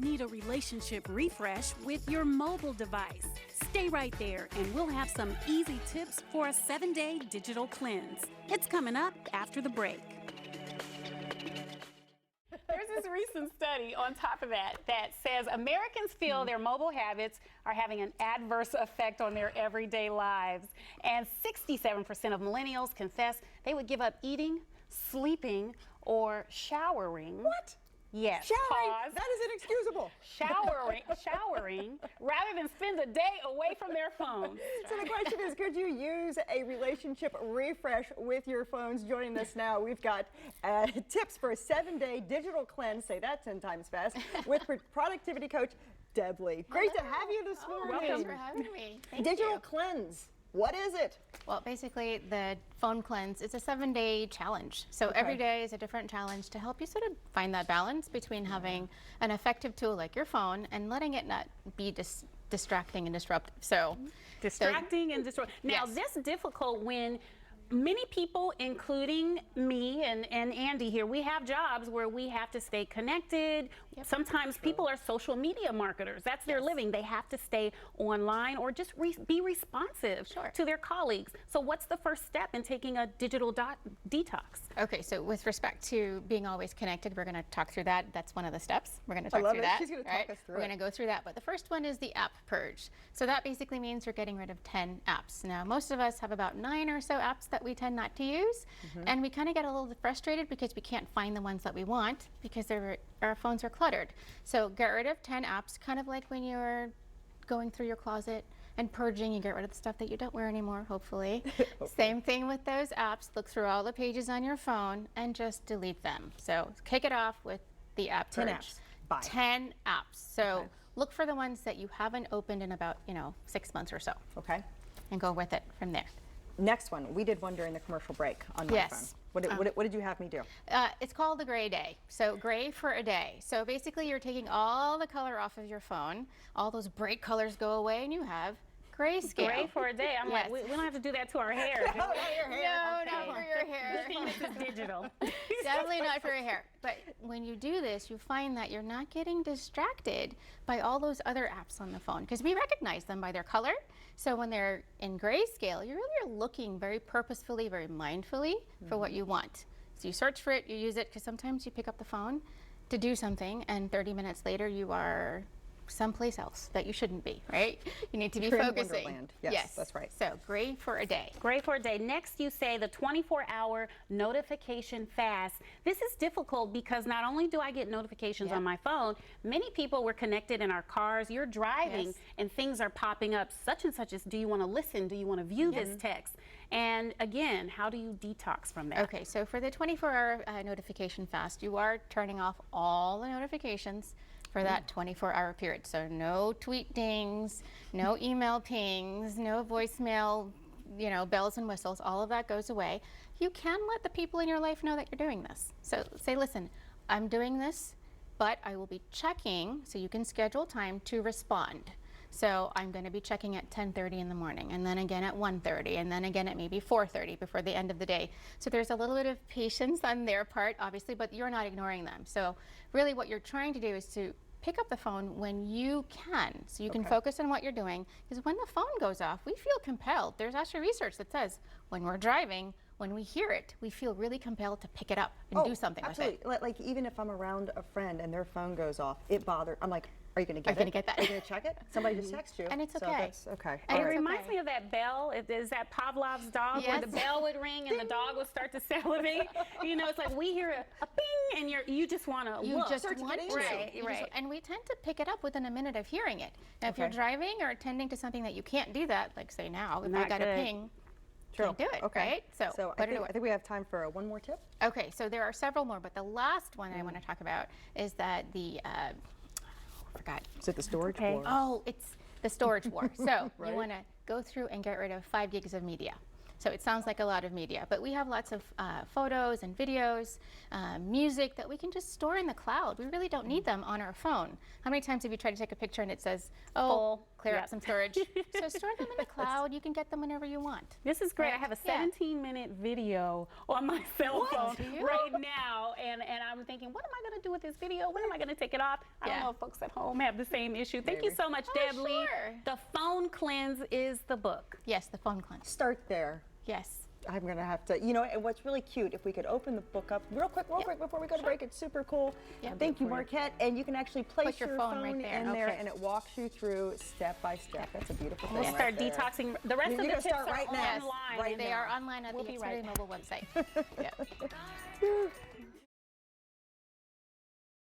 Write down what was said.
need a relationship refresh with your mobile device. Stay right there and we'll have some easy tips for a 7-day digital cleanse. It's coming up after the break. There's this recent study on top of that says Americans feel their mobile habits are having an adverse effect on their everyday lives. And 67% of millennials confess they would give up eating, sleeping, or showering. What? Yes. Showering? Pause. That is inexcusable. Showering rather than spend a day away from their phones. So the question is, could you use a relationship refresh with your phones? Joining us now, we've got tips for a 7-day digital cleanse, say that 10 times fast, with productivity coach Deb Lee. Great to have you this morning. Thanks for having me. Digital cleanse. What is it? Well, basically, the phone cleanse is a 7-day challenge. So every day is a different challenge to help you sort of find that balance between having an effective tool like your phone and letting it not be distracting and disruptive. So distracting and disruptive. Now, this difficult when many people, including me and Andy here, we have jobs where we have to stay connected. Sometimes people are social media marketers. That's their living. They have to stay online or just be responsive to their colleagues. So what's the first step in taking a digital detox? Okay, so with respect to being always connected, we're going to talk through that. That's one of the steps. We're going to talk through that. She's going to talk us through We're going to go through that. But the first one is the app purge. So that basically means you're getting rid of 10 apps. Now, most of us have about 9 or so apps that we tend not to use, and we kind of get a little frustrated because we can't find the ones that we want because our phones are cluttered. So get rid of 10 apps, kind of like when you're going through your closet and purging, you get rid of the stuff that you don't wear anymore, hopefully. Same thing with those apps. Look through all the pages on your phone and just delete them. So kick it off with the app purge. 10 apps. Bye. 10 apps. So look for the ones that you haven't opened in about 6 months or so. Okay. And go with it from there. Next one. We did one during the commercial break on my phone. What did you have me do? It's called the gray day. So gray for a day. So basically you're taking all the color off of your phone. All those bright colors go away and you have grayscale. Gray for a day. I'm like, we don't have to do that to our hair. No, not your hair. No, not for your hair. This is digital. Definitely not for your hair. But when you do this, you find that you're not getting distracted by all those other apps on the phone because we recognize them by their color. So when they're in grayscale, you really are looking very purposefully, very mindfully for what you want. So you search for it, you use it, because sometimes you pick up the phone to do something and 30 minutes later you are someplace else that you shouldn't be, right? You need to be focusing. Wonderland. Yes, that's right. So gray for a day. Gray for a day. Next, you say the 24-hour notification fast. This is difficult because not only do I get notifications on my phone, many people were connected in our cars. You're driving and things are popping up such and such as, do you want to listen? Do you want to view this text? And again, how do you detox from that? Okay, so for the 24-hour notification fast, you are turning off all the notifications for that 24-hour period. So no tweet dings, no email pings, no voicemail, bells and whistles, all of that goes away. You can let the people in your life know that you're doing this. So say, listen, I'm doing this, but I will be checking, so you can schedule time to respond. So I'm going to be checking at 10:30 in the morning, and then again at 1:30, and then again at maybe 4:30 before the end of the day. So there's a little bit of patience on their part, obviously, but you're not ignoring them. So really what you're trying to do is to pick up the phone when you can, so you can focus on what you're doing, because when the phone goes off, we feel compelled. There's actually research that says when we're driving, when we hear it, we feel really compelled to pick it up and do something with it. Like even if I'm around a friend and their phone goes off, it bothers. I'm like, are you going to get it? Are you going to get that? Are you going to check it? Somebody just texted you. And it's okay. So that's okay. And it reminds me of that bell. Is that Pavlov's dog where the bell would ring and the dog would start to salivate? It's like we hear a bing and you just want to look. Just want to. Right. And we tend to pick it up within a minute of hearing it. Now, if you're driving or attending to something that you can't do that, like say now, if I got a ping, can't do it, right? So I think we have time for one more tip. Okay, so there are several more, but the last one I want to talk about is that I forgot. Is it the storage war? Oh, it's the storage war. So you want to go through and get rid of 5 gigs of media. So it sounds like a lot of media, but we have lots of photos and videos, music that we can just store in the cloud. We really don't need them on our phone. How many times have you tried to take a picture and it says, oh, clear up some storage? So store them in the cloud. You can get them whenever you want. This is great. I have a 17-minute video on my cell phone right now, and I'm thinking, what am I going to do with this video? When am I going to take it off? I don't Yeah. know if folks at home have the same issue. Thank you so much, Deb Lee. sure. The Phone Cleanse is the book. Yes, the phone cleanse. Start there. Yes. I'm going to have to, you know, and what's really cute, if we could open the book up real quick before we go to break, it's super cool. Yep. Thank you, Marquette. And you can actually place Put your phone right there. in there, Okay. and it walks you through step by step. That's a beautiful thing. We'll right start there. detaxing. The rest You're of the gonna tips start are right now. online. Right They now. are online at We'll the be right Xfinity back. mobile website. Yeah.